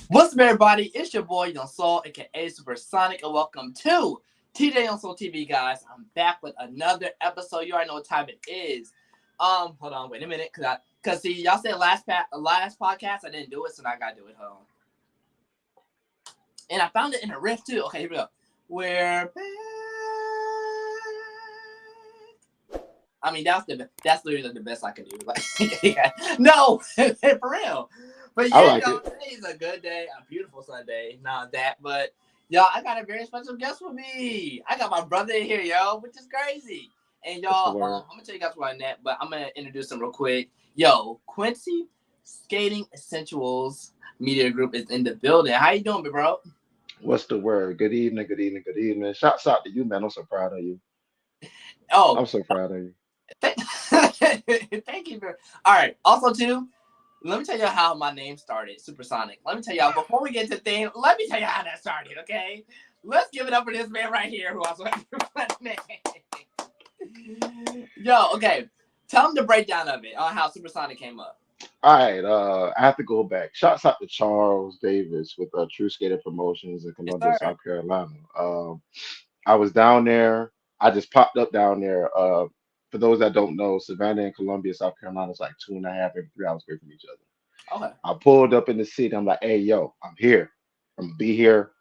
What's up, everybody? It's your boy Young Soul, aka Supersonic, and welcome to TJ Young Soul TV, guys. I'm back with another episode. You already know what time it is. Hold on, wait a minute, cause see, y'all said last podcast I didn't do it, so now I gotta do it. Hold on, and I found it in a riff too. Okay, here we go. We're back. I mean, that's literally the best I can do. Like, yeah. No, for real. But I yeah, like y'all, it. today is a good day, a beautiful Sunday. Not that, but y'all, I got a very special guest with me. I got my brother in here, yo, which is crazy. And What's the y'all, word? I'm gonna tell you guys what I net, but I'm gonna introduce him real quick. Yo, Quincy, Skating Essentials Media Group is in the building. How you doing, bro? What's the word? Good evening, good evening, good evening. Shouts out to you, man. I'm so proud of you. Oh, I'm so proud of you. th- thank you, bro. All right. Also, too, let me tell you how my name started, Supersonic. Let me tell y'all, before we get to the thing, let me tell you how that started, okay? Let's give it up for this man right here who also has a name. Yo, okay. Tell him the breakdown of it on how Supersonic came up. All right, I have to go back. Shouts out to Charles Davis with True Skater Promotions in Yes, Columbia, sir. South Carolina. I was down there. I just popped up down there. For those that don't know, Savannah and Columbia, South Carolina is like 2.5, every 3 hours away from each other. Okay. I pulled up in the city. I'm like, hey, yo, I'm here. I'm gonna be here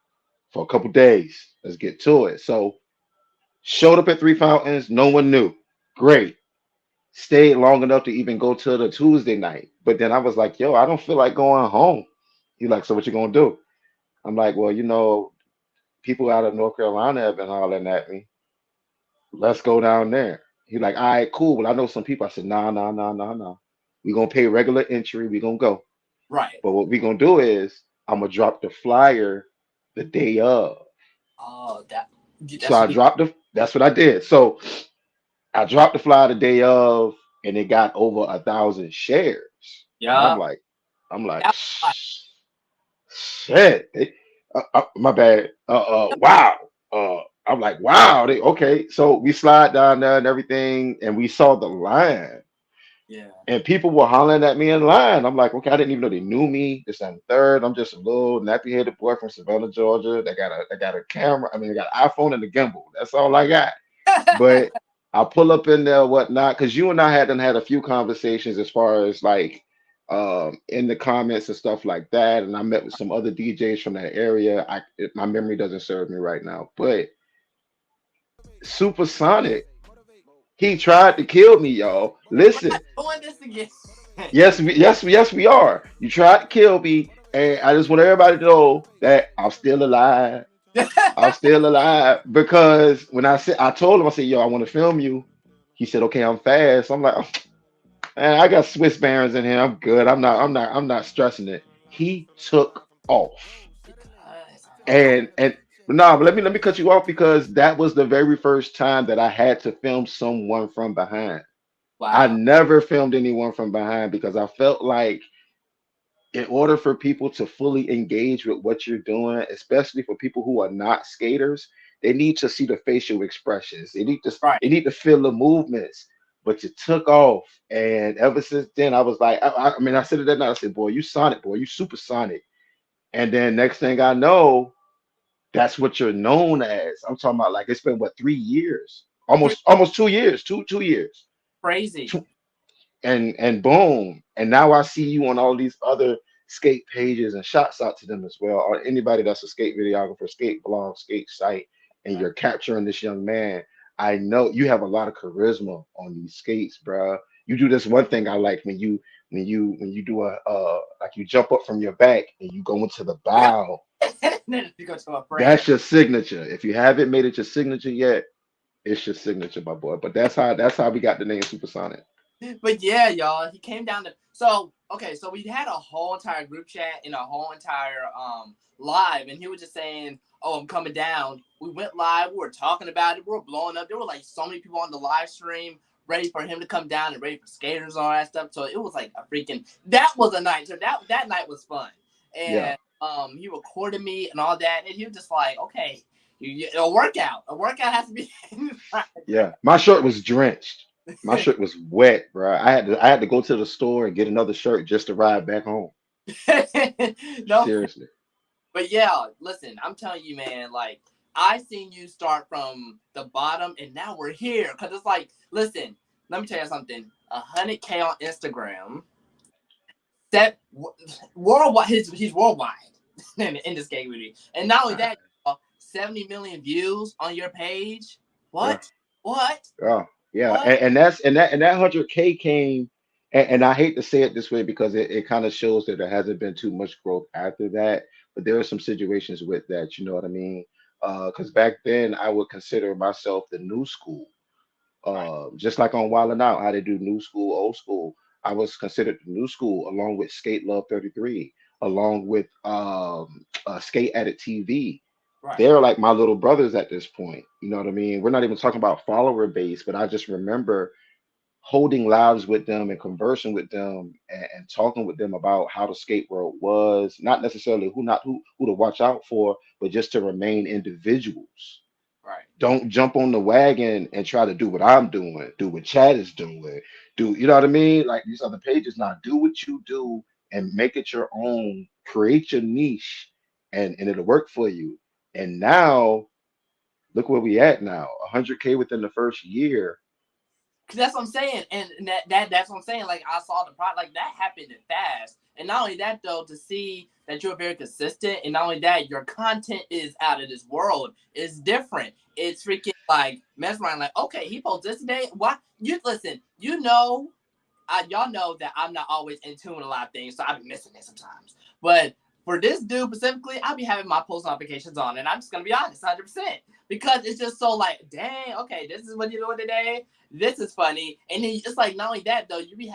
for a couple days. Let's get to it. So showed up at Three Fountains. No one knew. Great. Stayed long enough to even go to the Tuesday night. But then I was like, yo, I don't feel like going home. He like, so what you gonna do? I'm like, well, people out of North Carolina have been hollering at me. Let's go down there. He like, all right, cool. Well, I know some people. I said, nah, nah, nah, nah, nah. We gonna pay regular entry. We gonna go. Right. But what we gonna do is I'm gonna drop the flyer the day of. Oh, So that's I what you. dropped the. That's what I did. So I dropped the flyer the day of, and it got over 1,000 shares. And I'm Yeah. like, I'm like, That was shit. My bad. Wow. I'm like, wow. Okay. So we slide down there and everything, and we saw the line, yeah. and people were hollering at me in line. I'm like, okay, I didn't even know they knew me. This and third. I'm just a little nappy-headed boy from Savannah, Georgia. They got a camera. I mean, they got an iPhone and a gimbal. That's all I got. But I pull up in there, whatnot, because you and I hadn't had a few conversations as far as like in the comments and stuff like that. And I met with some other DJs from that area. My memory doesn't serve me right now, but Supersonic, he tried to kill me, y'all. We're Listen, not doing this again. yes, we are. You tried to kill me, and I just want everybody to know that I'm still alive. I'm still alive because when I told him, I said, "Yo, I want to film you." He said, "Okay, I'm fast." I'm like, "Oh, man, I got Swiss bands in here. I'm good. I'm not stressing it." He took off, Because, and no, but let me cut you off because that was the very first time that I had to film someone from behind. I wow. never filmed anyone from behind because I felt like in order for people to fully engage with what you're doing, especially for people who are not skaters, they need to see the facial expressions. They Right. need to feel the movements. But you took off, and ever since then, I was like, I mean, I said it that night. I said, "Boy, you Sonic, boy, you supersonic." And then next thing I know, that's what you're known as. I'm talking about like it's been what 3 years, Three almost 2 years, two years, crazy. and boom, and now I see you on all these other skate pages, and shouts out to them as well, or anybody that's a skate videographer, skate blog, skate site, and Right. you're capturing this young man. I know you have a lot of charisma on these skates, bruh. You do this one thing I like when you do a like you jump up from your back and you go into the bow. Then you go to a prayer. That's your signature. If you haven't made it your signature yet, it's your signature, my boy. But that's how we got the name Supersonic. But yeah, y'all, he came down to okay, so we had a whole entire group chat and a whole entire live, and he was just saying, "Oh, I'm coming down." We went live, we were talking about it, we were blowing up. There were like so many people on the live stream ready for him to come down and ready for skaters and all that stuff. So it was like a freaking that was a night. So that night was fun. Yeah. And he recorded me and all that, and he was just like, "Okay, a workout. A workout has to be." Yeah, my shirt was drenched. My shirt was wet, bro. I had to go to the store and get another shirt just to ride back home. No, Seriously. but yeah, listen, I'm telling you, man, like I seen you start from the bottom and now we're here. Cause it's like, listen, let me tell you something. 100K on Instagram. That worldwide, he's worldwide in this game community. And not only that, 70 million views on your page. Yeah. What? What? Yeah, yeah, What? and that 100K came, and I hate to say it this way because it kind of shows that there hasn't been too much growth after that. But there are some situations with that, you know what I mean? Because back then I would consider myself the new school. Right, Just like on Wild 'N Out, how they do new school, old school. I was considered the new school along with Skate Love 33, along with Skate Addict TV. right, They're like my little brothers at this point. You know what I mean? We're not even talking about follower base, but I just remember holding lives with them and conversing with them and talking with them about how the skate world was, not necessarily who to watch out for, but just to remain individuals. right. Don't jump on the wagon and try to do what I'm doing, do what Chad is doing, do you know what I mean? Like these other pages now, do what you do and make it your own, create your niche, and it'll work for you. And now look where we at now, 100K within the first year. Cause that's what I'm saying, and that's what I'm saying. Like I saw the product, like that happened fast, and not only that though, to see that you're very consistent, and not only that, your content is out of this world. It's different. It's freaking like mesmerizing. Like okay, he posted this today. Why you listen? You know, y'all know that I'm not always in tune with a lot of things, so I be missing it sometimes. But for this dude specifically, I'll be having my post notifications on, and I'm just gonna be honest, 100%, because it's just so like, dang, okay, this is what you're doing today. This is funny, and then it's like not only that though, you be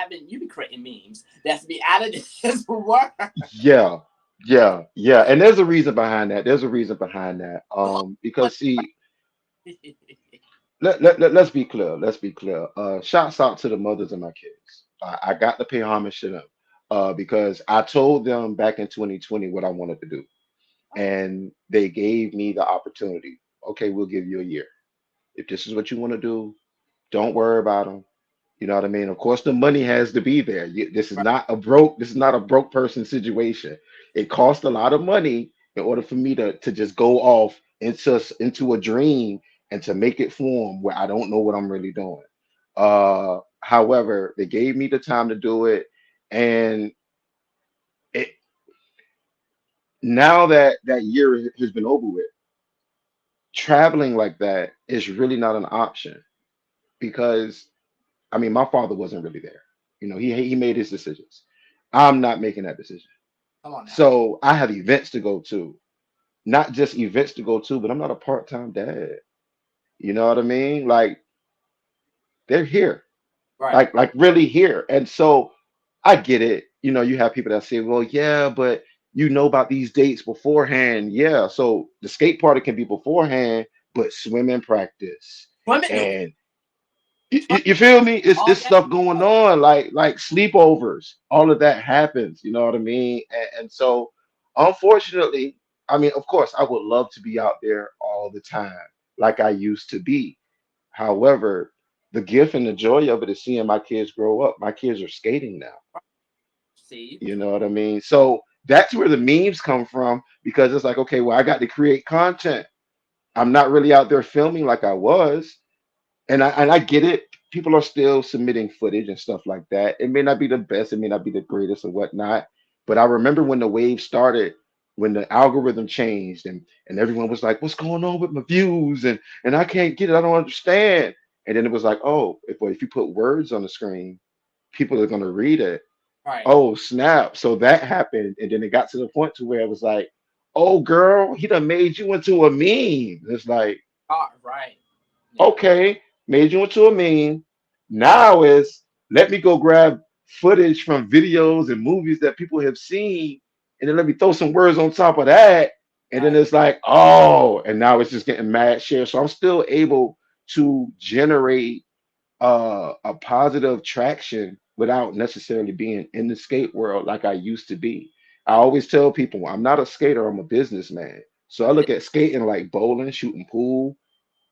creating memes that's be out of this work. Yeah, yeah, yeah. And there's a reason behind that. There's a reason behind that. But Because see, let's be clear. Let's be clear. Shouts out to the mothers of my kids. I got to pay homage to them. Because I told them back in 2020 what I wanted to do, and they gave me the opportunity. Okay, we'll give you a year. If this is what you want to do, don't worry about them. You know what I mean? Of course, the money has to be there. This is right, not a broke. This is not a broke person situation. It costs a lot of money in order for me to just go off into a dream and to make it form where I don't know what I'm really doing. However, they gave me the time to do it, and it, now that that year has been over with, traveling like that is really not an option because I mean, my father wasn't really there. You know, he made his decisions. I'm not making that decision. come on now, So I have events to go to, not just events to go to, but I'm not a part-time dad. You know what I mean? Like they're here, right, like really here. And so I get it. You know, you have people that say, well, yeah, but you know about these dates beforehand. Yeah. So the skate party can be beforehand, but swimming practice women, and you feel me? all It's that. stuff going on, like sleepovers. All of that happens. You know what I mean? And so, unfortunately, I mean, of course, I would love to be out there all the time, like I used to be. However, the gift and the joy of it is seeing my kids grow up. My kids are skating now. See, You know what I mean? So that's where the memes come from because it's like, okay, well, I got to create content. I'm not really out there filming like I was, and I get it. People are still submitting footage and stuff like that. It may not be the best, it may not be the greatest or whatnot. But I remember when the wave started, when the algorithm changed, and everyone was like, "What's going on with my views?" And I can't get it. I don't understand. And then it was like, "Oh, if you put words on the screen, people are gonna read it." right, Oh snap! So that happened, and then it got to the point to where it was like, "Oh girl, he done made you into a meme." It's like, right, yeah, okay, made you into a meme. Now is let me go grab footage from videos and movies that people have seen, and then let me throw some words on top of that. And then right, it's like, oh, and now it's just getting mad share. So I'm still able to generate a positive traction without necessarily being in the skate world like I used to be. I right. always tell people I'm not a skater, I'm a businessman. So I A bit, look at skating like bowling, shooting pool,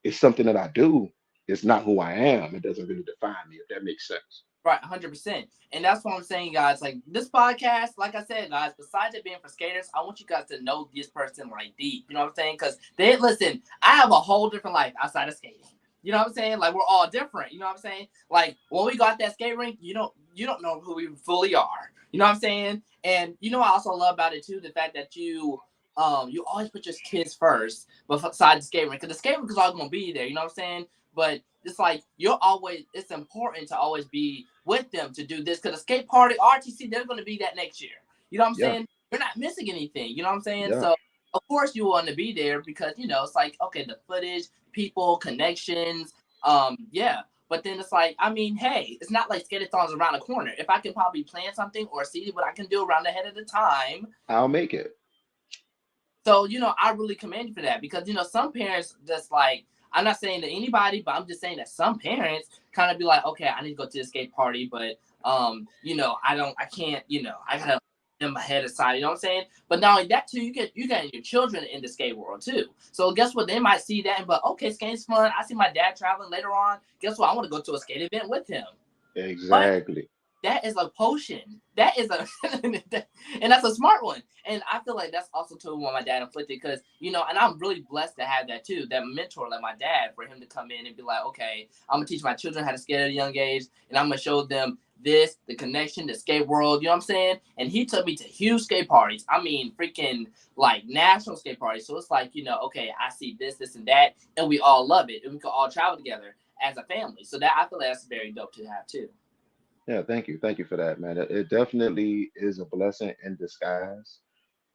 it's something that I do. It's not who I am. It doesn't really define me, if that makes sense. Right, 100%. And that's what I'm saying, guys. Like this podcast, like I said, guys, besides it being for skaters, I want you guys to know this person like deep. You know what I'm saying? Because they listen, I have a whole different life outside of skating. You know what I'm saying? Like we're all different. You know what I'm saying? Like when we got that skate rink, you don't know who we fully are. You know what I'm saying? And you know what I also love about it too, the fact that you always put your kids first, but beside the skate rink, because the skate rink is always gonna be there. You know what I'm saying? But it's like it's important to always be with them to do this because the skate party, RTC, they're going to be that next year. You know what I'm Yeah, saying? You're not missing anything. You know what I'm saying? yeah. So of course you want to be there because it's like okay, the footage, people, connections, yeah. But then it's like, I mean, hey, it's not like skate-a-thon's around the corner. If I can probably plan something or see what I can do around ahead of the time, I'll make it. so, I really commend you for that because, some parents just like, I'm not saying to anybody, but I'm just saying that some parents kind of be like, okay, I need to go to the skate party, but, I can't, I gotta in my head aside, you know what I'm saying? But not only that too, you get your children in the skate world too. So guess what? They might see that and but okay, skating's fun. I see my dad traveling later on. Guess what? I want to go to a skate event with him. But Exactly. that is a potion. That is a, and that's a smart one. And I feel like that's also too what my dad inflicted because and I'm really blessed to have that too. That mentor like my dad for him to come in and be like, okay, I'm gonna teach my children how to skate at a young age, and I'm gonna show them this, the connection, the skate world. You know what I'm saying? And he took me to huge skate parties. I mean, freaking like national skate parties. So it's like okay, I see this, this, and that, and we all love it, and we can all travel together as a family. So that I feel like that's very dope to have too. Yeah, thank you for that, man. It definitely is a blessing in disguise.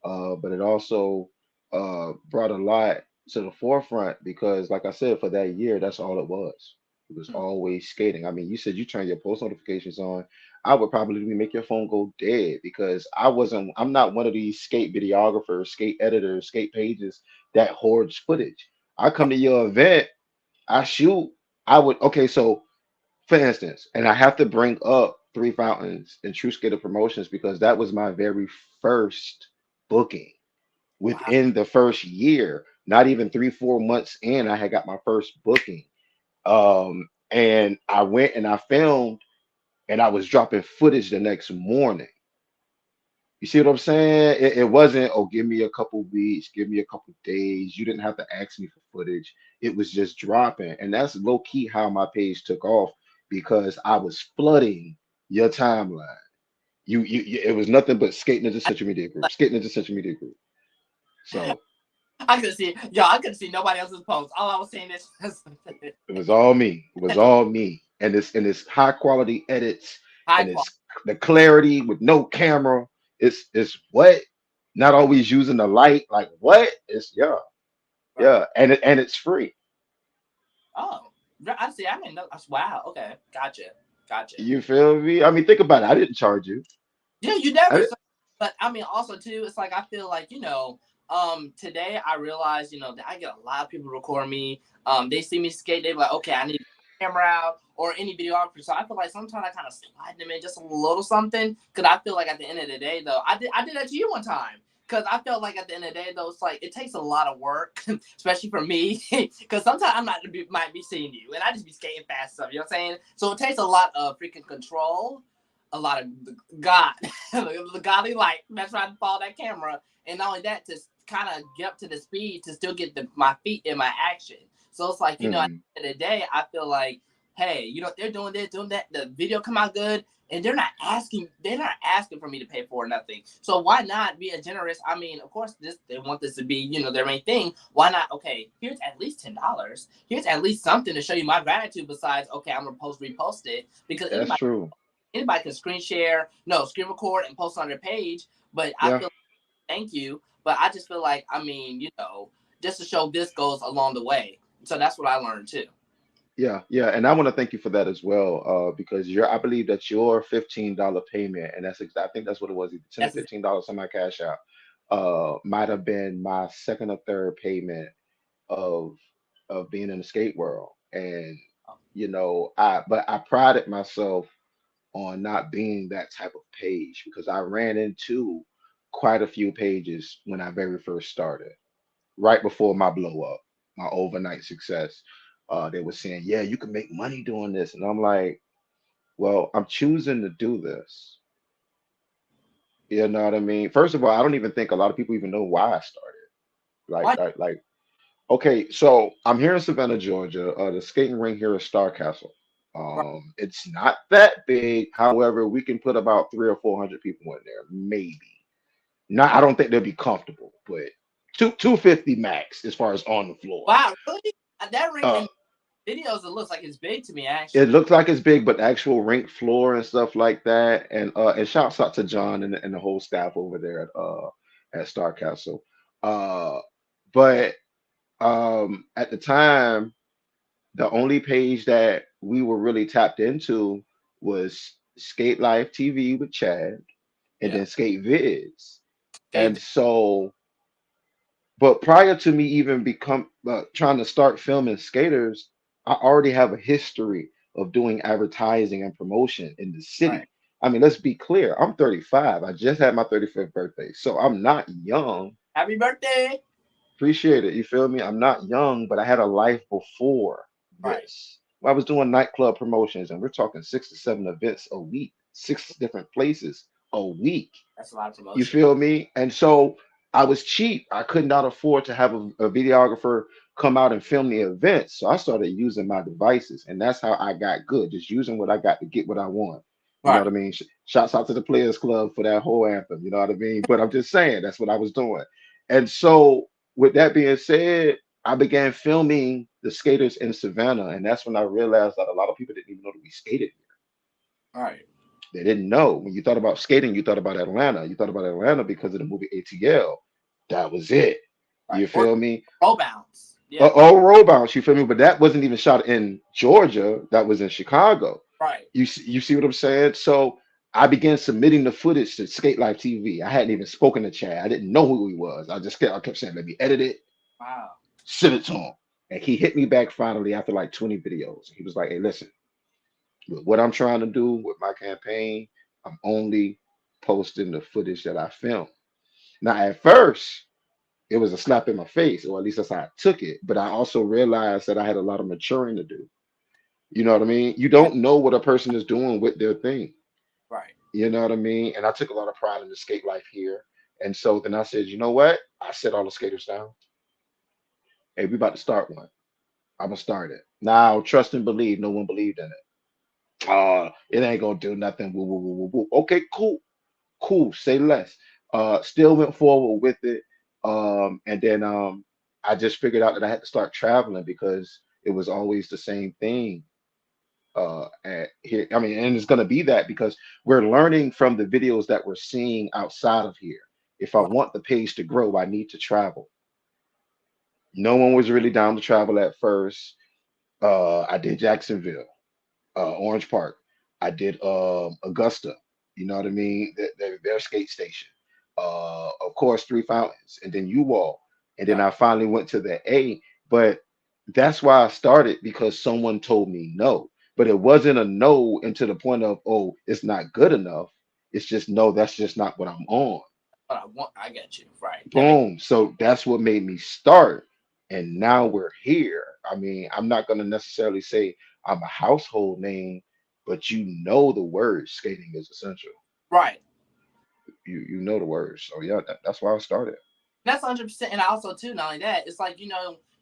But it also brought a lot to the forefront because, like I said, for that year, that's all it was. It was always skating. I mean, you said you turn your post notifications on. I would probably make your phone go dead because I'm not one of these skate videographers, skate editors, skate pages that hoards footage. I come to your event, I shoot. Okay, so for instance, and I have to bring up Three Fountains and True Skater Promotions because that was my very first booking Wow. within the first year. Not even 3, 4 months in, I had got my first booking. And I went and I filmed, and I was dropping footage the next morning. You see what I'm saying? It wasn't, oh, give me a couple weeks, give me a couple days. You didn't have to ask me for footage. It was just dropping. And that's low key how my page took off because I was flooding your timeline. It was nothing but Skate Ninja Social Media Group, Skate Ninja Social Media Group. So I could see, yo, I could see nobody else's post. All I was saying is, it was all me. It was all me. And it's high quality edits high and quality. it's the clarity with no camera. It's what? Not always using the light. Like what? It's yeah. Right. Yeah. And it's free. Oh, I see. I didn't know. Wow. Okay. Gotcha. Gotcha. You feel me? I mean, think about it. I didn't charge you. Yeah, you I never. didn't, But I mean, also too, it's like I feel like today I realized that I get a lot of people record me. They see me skate, they be like, okay, I need a camera out or any videographer. So I feel like sometimes I kind of slide them in just a little something because I feel like at the end of the day, though, I did that to you one time. Because I felt like at the end of the day, though, it's like it takes a lot of work, especially for me. Because sometimes I'm not might be seeing you, and I just be skating fast stuff. You know what I'm saying? So it takes a lot of freaking control, a lot of God, the godly light. That's why I follow that camera, and not only that, to kind of get up to the speed to still get my feet in my action. So it's like at mm, the end of the day, I feel like, hey, they're doing this, doing that. The video come out good, and they're not asking for me to pay for nothing. So why not be a generous? I mean, of course, they want this to be their main thing. Why not? Okay, here's at least $10. Here's at least something to show you my gratitude. Besides, okay, I'm gonna repost it because that's true. anybody can screen share, no, screen record and post on their page. But I Yeah. feel thank you. But I just feel like just to show this goes along the way. So that's what I learned too. Yeah, yeah, and I want to thank you for that as well, because I believe that your $15 payment, and I think that's what it was, either $10 or That's $15 on my cash out, might have been my second or third payment of being in the skate world, and but I prided myself on not being that type of page because I ran into quite a few pages when I very first started right before my blow up, my overnight success. They were saying, "Yeah, you can make money doing this," and I'm like, well, I'm choosing to do this. You know what I mean? First of all, I don't even think a lot of people even know why I started. Why? Okay, so I'm here in Savannah, Georgia. The skating rink here is Star Castle. Right. It's not that big. However, we can put about 300 or 400 people in there, maybe. Not, I don't think they'll be comfortable, but 250 max as far as on the floor. Wow, really? That ring Uh, in videos, it looks like it's big to me, it actually. looks like it's big, but the actual rink floor and stuff like that. And shouts out to John and the whole staff over there at Star Castle. Uh, but at the time, the only page that we were really tapped into was Skate Life TV with Chad and Yeah. then Skate Vids. And Skate. so, but prior to me even become trying to start filming skaters, I already have a history of doing advertising and promotion in the Right. city. I mean, let's be clear. I'm 35. I just had my 35th birthday. So I'm not young. Happy birthday. Appreciate it. You feel me? I'm not young, but I had a life before Right. this. I was doing nightclub promotions, and we're talking 6 to 7 events a week, 6 different places a week. That's a lot of You promotion. feel me? And so I was cheap. I could not afford to have a videographer come out and film the events. So I started using my devices, and that's how I got good, just using what I got to get what I want. You know what Right. I mean? Shouts out to the Players Club for that whole anthem. You know what I mean? But I'm just saying that's what I was doing. And so, with that being said, I began filming the skaters in Savannah, and that's when I realized that a lot of people didn't even know that we skated. Right. They didn't know. When you thought about skating, you thought about Atlanta. You thought about Atlanta because of the movie ATL. That was it. You Right. Or feel me? roll bounce. Yeah. Oh, roll bounce. You feel me? But that wasn't even shot in Georgia. That was in Chicago. Right. You see what I'm saying? So I began submitting the footage to Skate Life TV. I hadn't even spoken to Chad. I didn't know who he was. I kept saying, let me edit it, Wow. send it to him. And he hit me back finally after like 20 videos. He was like, hey, listen, with what I'm trying to do with my campaign, I'm only posting the footage that I filmed. Now, at first, it was a slap in my face, or at least that's how I took it. But I also realized that I had a lot of maturing to do. You know what I mean? You Yeah. don't know what a person is doing with their thing. Right. You know what I mean? And I took a lot of pride in the skate life here. And so then I said, you know what? I set all the skaters down. Hey, we about to start one. I'm gonna start it. Now, trust and believe. No one believed in it. It ain't gonna do nothing. Woo, woo, woo, woo, woo. Okay, cool. Cool, say less. Still went forward with it. And then I just figured out that I had to start traveling because it was always the same thing. At here, I mean, and it's gonna be that because we're learning from the videos that we're seeing outside of here. If I Right. want the page to grow, I need to travel. No one was really down to travel at first. I did Jacksonville, Orange Park. I did Augusta. You know what I mean? Their skate station. Of course, Three Fountains, and then U-Wall, and then Right. I finally went to the A. But that's why I started because someone told me no. But it wasn't a no into the point of oh, it's not good enough. It's just no, that's just not what I'm on. But I want. I get you. Right. That makes. Boom. So that's what made me start. And now we're here. I mean, I'm not going to necessarily say I'm a household name, but you know the words skating is essential. Right. You know the words. So yeah, that's why I started. That's 100%. And I also too, not only that, it's like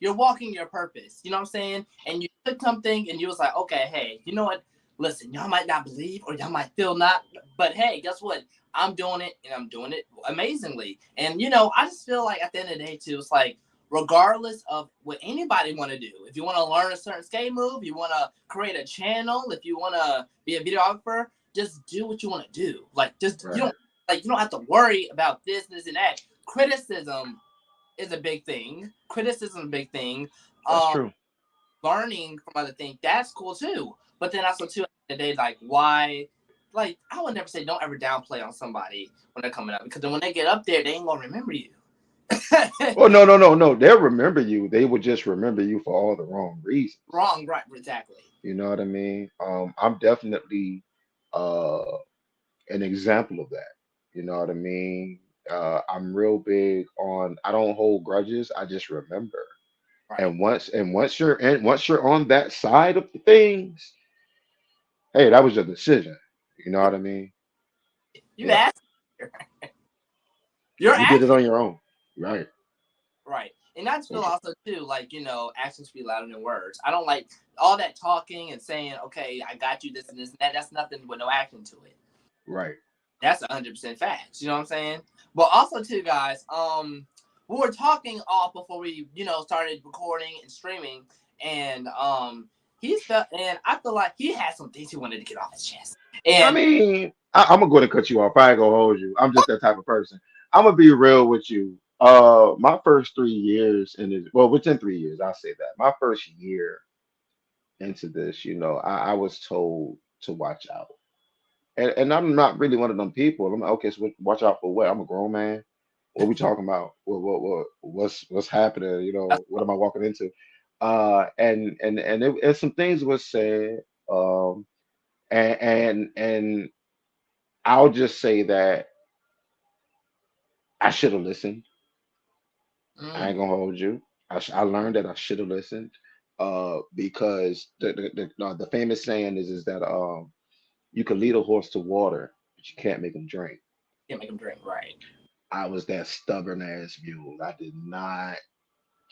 you're walking your purpose. You know what I'm saying? And you took something, and you was like, okay, hey, you know what? Listen, y'all might not believe, or y'all might feel not, but hey, guess what? I'm doing it, and I'm doing it amazingly. And I just feel like at the end of the day too, it's like regardless of what anybody want to do, if you want to learn a certain skate move, you want to create a channel, if you want to be a videographer, just do what you want to do. Like just Right. you don't have to worry about this and that. Criticism is a big thing. Criticism is a big thing. That's Um, true. Learning from other things, that's cool too. But then also too, at the end of the day, like why? Like I would never say don't ever downplay on somebody when they're coming up because then when they get up there, they ain't gonna remember you. Oh no, no, no, no. They'll remember you. They would just remember you for all the wrong reasons. Wrong, right? Exactly. You know what I mean? I'm definitely uh an example of that. You know what I mean? I'm real big on I don't hold grudges, I just remember. Right. And once you're on that side of the things, hey, that was your decision. You know what I mean? You Yeah, asked your you did it actions. on your own, right? Right. And I just feel Okay, also too, like, actions speak louder than words. I don't like all that talking and saying, okay, I got you this and this and that. That's nothing with no action to it. right. That's 100% facts. You know what I'm saying? But also too, guys, we were talking off before we, started recording and streaming, and I feel like he had some things he wanted to get off his chest. I And mean, I'm gonna go to cut you off. I ain't gonna hold you. I'm just that type of person. I'm gonna be real with you. My first 3 years in this, well, within 3 years, I'll say that. My first year into this, I was told to watch out. And I'm not really one of them people. I'm like, okay, so watch out for what? I'm a grown man. What we talking about? What's happening? that's What am I walking into? And some things was said. Um, and I'll just say that I should have listened. I ain't mm, gonna hold you. I learned that I should have listened. Because the famous saying is that you can lead a horse to water, but you can't make him drink. can't make him drink right. I was that stubborn ass mule. I did not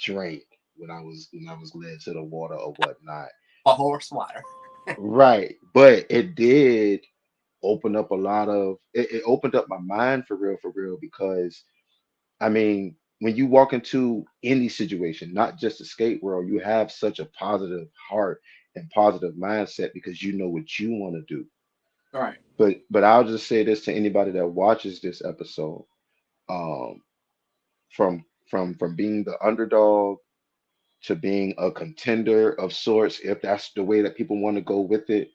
drink when I was led to the water or whatnot. A horse water. Right. But it did open up a lot of it opened up my mind for real, because I mean, when you walk into any situation, not just the skate world, you have such a positive heart and positive mindset because you know what you want to do. Right. But I'll just say this to anybody that watches this episode. Um, from being the underdog to being a contender of sorts, if that's the way that people want to go with it,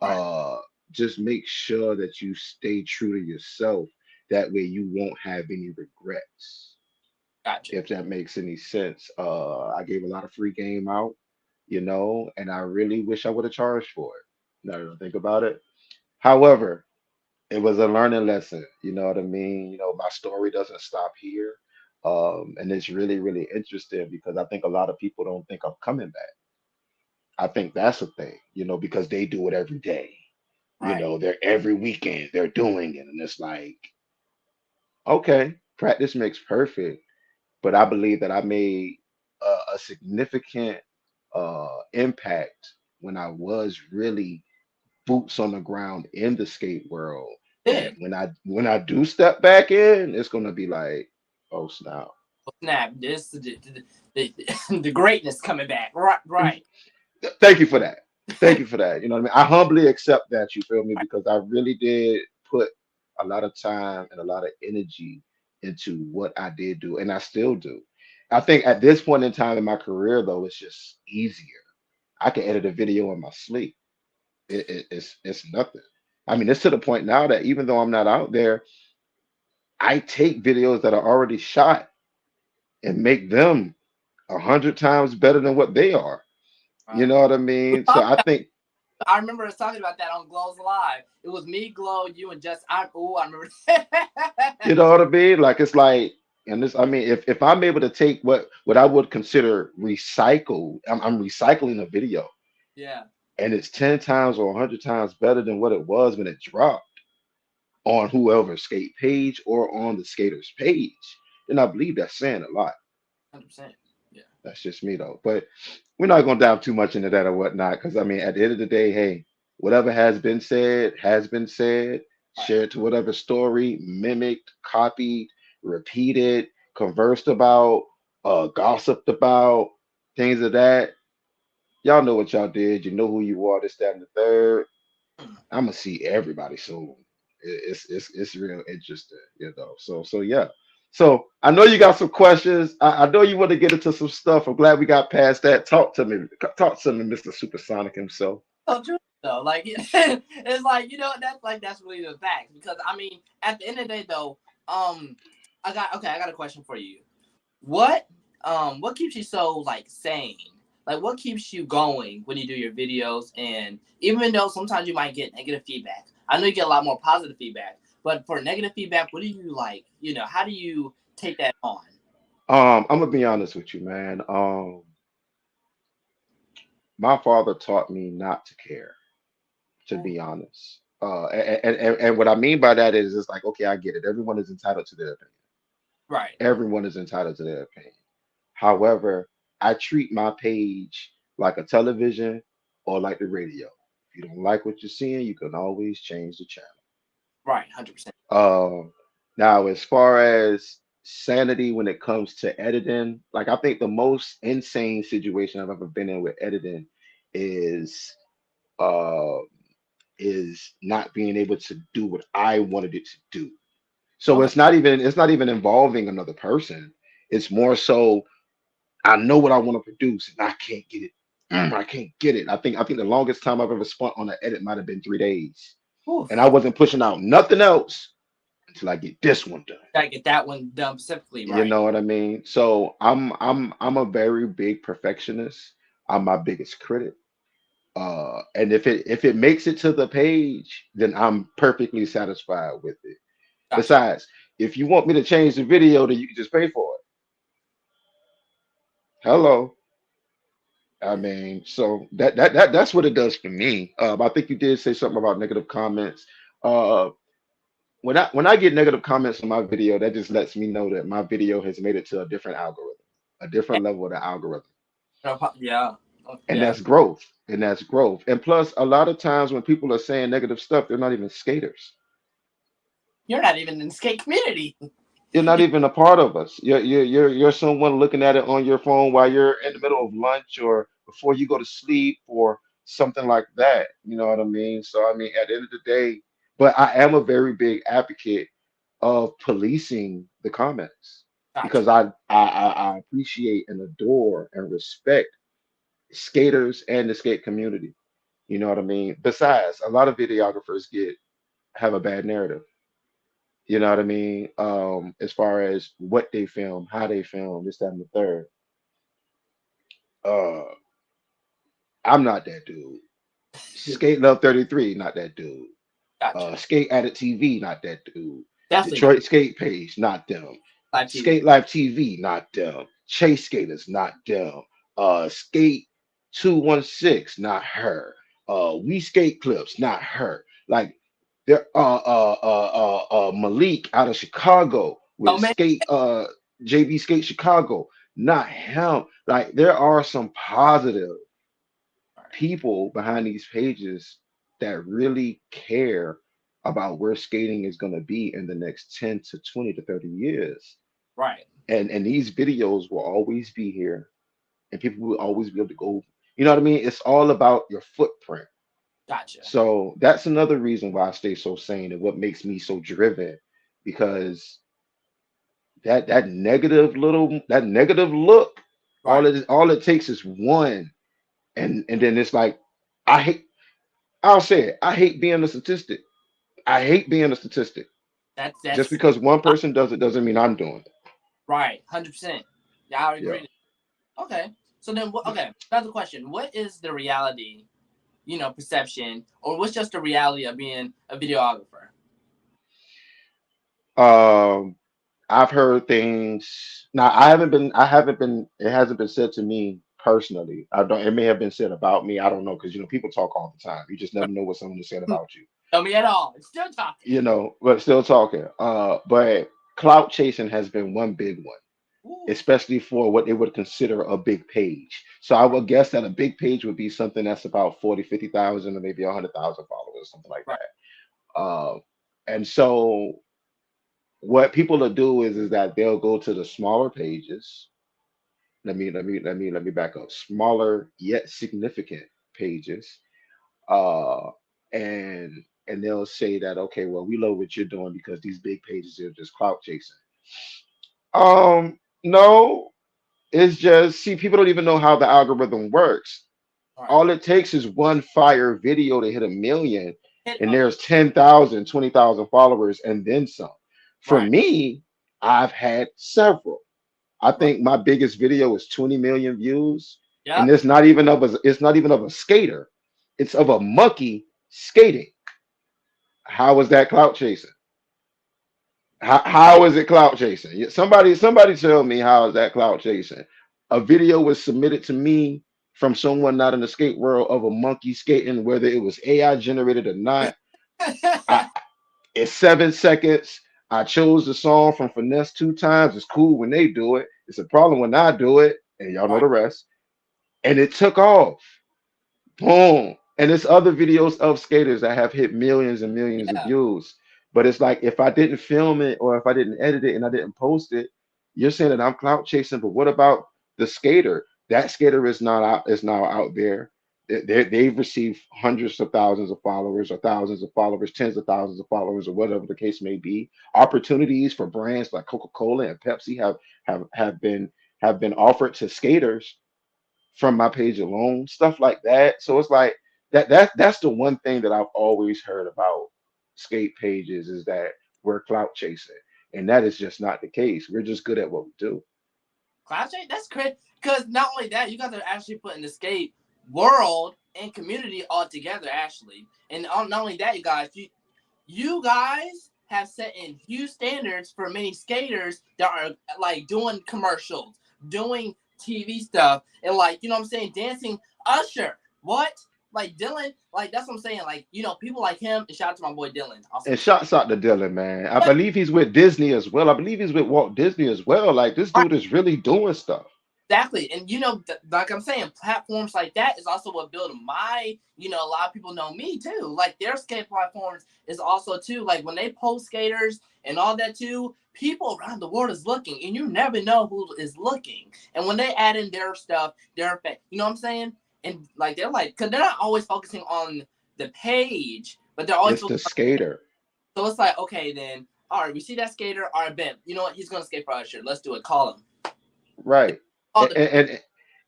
Right. uh, just make sure that you stay true to yourself. That way you won't have any regrets, Gotcha. if that makes any sense. I gave a lot of free game out, and I really wish I would have charged for it. Now that I think about it. However, it was a learning lesson. You know what I mean? My story doesn't stop here. And it's really, really interesting because I think a lot of people don't think I'm coming back. I think that's a thing, because they do it every day. Right. They're every weekend they're doing it. And it's like, okay, practice makes perfect. But I believe that I made a significant impact when I was really boots on the ground in the skate world. That Did. when I do step back in, it's gonna be like, oh snap. Oh, snap. This the greatness coming back. Right. Right. Thank you for that. Thank you for that. You know what I mean? I humbly accept that, you feel me, because I really did put a lot of time and a lot of energy into what I did do, and I still do. I think at this point in time in my career, though, it's just easier. I can edit a video in my sleep. It's nothing. I mean, it's to the point now that even though I'm not out there, I take videos that are already shot and make them 100 times better than what they are. You Wow. know what I mean? So I think, I remember us talking about that on Glow's Live. It was me, Glow, you, and just I remember. you know what I mean? Like it's like, and this, I mean, if I'm able to take what I would consider recycled, I'm recycling a video, Yeah, and it's 10 times or 100 times better than what it was when it dropped on whoever's skate page or on the skater's page, then I believe that's saying a lot. 100%. Yeah, That's just me though. But we're not gonna dive too much into that or whatnot, because I mean, at the end of the day, hey, whatever has been said has been said. right. Shared to whatever story, mimicked, copied, repeated, conversed about, gossiped about, things of that. Y'all know what y'all did. You know who you are. This, that, and the third. I'm gonna see everybody soon. It's real interesting, So yeah. So I know you got some questions. I know you want to get into some stuff. I'm glad we got past that. Talk to me, Mr. Supersonic himself. So true though. Like it's like that's really the facts because I mean at the end of the day though, I got a question for you. What what keeps you so like sane? Like what keeps you going when you do your videos and even though sometimes you might get negative feedback. I know you get a lot more positive feedback, but for negative feedback, what do you like? How do you take that on? I'm gonna be honest with you, man. My father taught me not to care. to be honest. And what I mean by that is, it's like, okay, I get it. Everyone is entitled to their opinion. Right. Everyone is entitled to their opinion. However, I treat my page like a television or like the radio. If you don't like what you're seeing, you can always change the channel. Right. 100%. Um, Now, as far as sanity when it comes to editing, like I think the most insane situation I've ever been in with editing is uh not being able to do what I wanted it to do. So Okay. it's not even involving another person. It's more so I know what I want to produce and I can't get it. I can't get it. I think the longest time I've ever spent on an edit might have been 3 days. And I Oof. wasn't pushing out nothing else until I get this one done. Gotta get that one done specifically You right. know what I mean? So I'm a very big perfectionist. I'm my biggest critic. And if it makes it to the page, then I'm perfectly satisfied with it. Gotcha. Besides, if you want me to change the video, then you can just pay for it. Hello. I mean, so that's what it does for me. I think you did say something about negative comments. Uh, when I get negative comments on my video, that just lets me know that my video has made it to a different algorithm, a Yeah. different level of the algorithm, Yeah. and Yeah. that's growth. And that's growth. And plus, a lot of times when people are saying negative stuff, they're not even skaters. You're not even in the skate community. You're not even a part of us. You're someone looking at it on your phone while you're in the middle of lunch or before you go to sleep or something like that. You know what I mean? So I mean, at the end of the day, but I am a very big advocate of policing the comments because Gotcha. I appreciate and adore and respect skaters and the skate community. You know what I mean? Besides, a lot of videographers get have a bad narrative. You know what I mean? As far as what they film, how they film, this, that, and the third. Uh, I'm not that dude. Skate Love 33, not that dude. Gotcha. Skate Addict TV, not that dude. Definitely not Detroit Skate Page, not them. live TV. Skate Live TV, not them. Chase Skaters, not them. Skate 216, not her. We Skate Clips, not her. Like there Malik out of Chicago So with many. JB Skate Chicago, not him. Like there are some positive people behind these pages that really care about where skating is going to be in the next 10 to 20 to 30 years. Right. And these videos will always be here and people will always be able to go, you know what I mean? It's all about your footprint. Gotcha. So that's another reason why I stay so sane and what makes me so driven because that negative look, Right. all it takes is one and then it's like I hate I'll say it. I hate being a statistic. I hate being a statistic. Just That's because one uh, person does it doesn't mean I'm doing it. right. 100%. Yeah, I would Yeah. agree. Okay. So then, okay. Another question: what is the reality? Perception, or what's just the reality of being a videographer? Um, I've heard things. Now, I haven't been. It hasn't been said to me personally. I don't. It may have been said about me. I don't know because people talk all the time. You just never know what someone has said about you. Tell me at all. It's still talking. But still talking. But clout chasing has been one big one, Ooh. especially for what they would consider a big page. So I would guess that a big page would be something that's about 40, 50,000, or maybe 100,000 followers, something like Right. that. And so what people will do is that they'll go to the smaller pages. Let me back up. Smaller yet significant pages. Uh, and and they'll say that okay, well, we love what you're doing because these big pages are just clout chasing. No, it's just see, people don't even know how the algorithm works. Right. All it takes is one fire video to hit a million, Hit and a there's 10,000, 20,000 followers, and then some. For right. me, I've had several. I Right. think my biggest video is 20 million views, and Yep. it's not even of a skater. It's of a monkey skating. How is that clout chasing? How is it clout chasing? Somebody tell me how is that clout chasing? A video was submitted to me from someone not in the skate world of a monkey skating, whether it was AI generated or not. I It's 7 seconds. I chose the song from Finesse 2 times. It's cool when they do it. It's a problem when I do it, and y'all know Right. the rest. And it took off. Boom. And there's other videos of skaters that have hit millions and millions of Yeah. views. But it's like if I didn't film it or if I didn't edit it and I didn't post it, you're saying that I'm clout chasing. But what about the skater? That skater is not out is now out there. They've received hundreds of thousands of followers or thousands of followers, tens of thousands of followers, or whatever the case may be. Opportunities for brands like Coca-Cola and Pepsi have been offered to skaters from my page alone, stuff like that. So it's like that's the one thing that I've always heard about skate pages is that we're clout chasing. And that is just not the case. We're just good at what we do. Cloud Chase, that's crazy. Because not only that, you guys are actually putting the skate world and community all together, actually. And not only that, you guys have set in huge standards for many skaters that are like doing commercials, doing TV stuff, and like you know what I'm saying, dancing. Usher, what? Like Dylan, like that's what I'm saying. Like people like him. And shout out to my boy Dylan. Also, And shouts out to Dylan, man. I but believe he's with Disney as well. I believe he's with Walt Disney as well. Like this right, dude is really doing stuff. exactly, and like I'm saying, platforms like that is also what built my. A lot of people know me too. Like their skate platforms is also too. Like when they post skaters and all that too, people around the world is looking, and you never know who is looking. And when they add in their stuff, their effect, you know what I'm saying? And like they're like, cause they're not always focusing on the page, but they're always It's focusing the on the skate. skater. So it's like, okay, then, all right, we see that skater, all right, bet. You know what? He's gonna skate for us. Sure, let's do it. Call him. Right. All And, the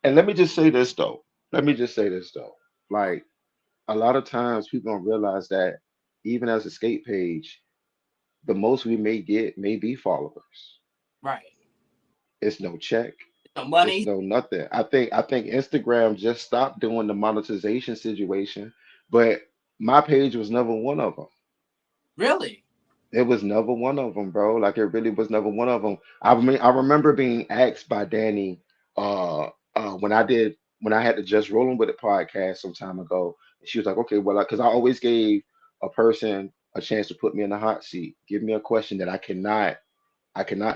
and let me just say this though. Let me just say this though. Like a lot of times people don't realize that even as a skate page, the most we may get may be followers. right. It's no check. No It's money. no nothing. I think Instagram just stopped doing the monetization situation, but my page was never one of them. Really? It was never one of them, bro. Like it really was never one of them. I remember being asked by Danny when I had the Just Rolling with It podcast some time ago. And she was like, "Okay, well, because I always gave a person a chance to put me in the hot seat, give me a question that I cannot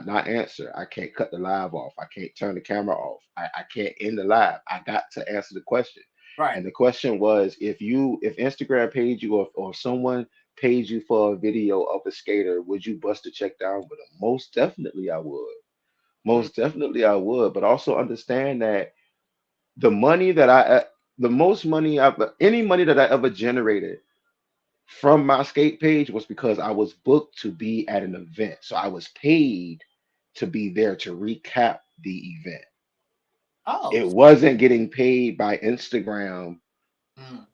not answer. I can't cut the live off. I can't turn the camera off. I can't end the live. I got to answer the question. Right. And the question was if Instagram paid you or someone paid you for a video of a skater, would you bust a check down with them? Most definitely I would. Mm, Most definitely I would. But also understand that the money that the most money any money that I ever generated from my skate page was because I was booked to be at an event. So I was paid to be there to recap the event. oh. It wasn't getting paid by Instagram Mm,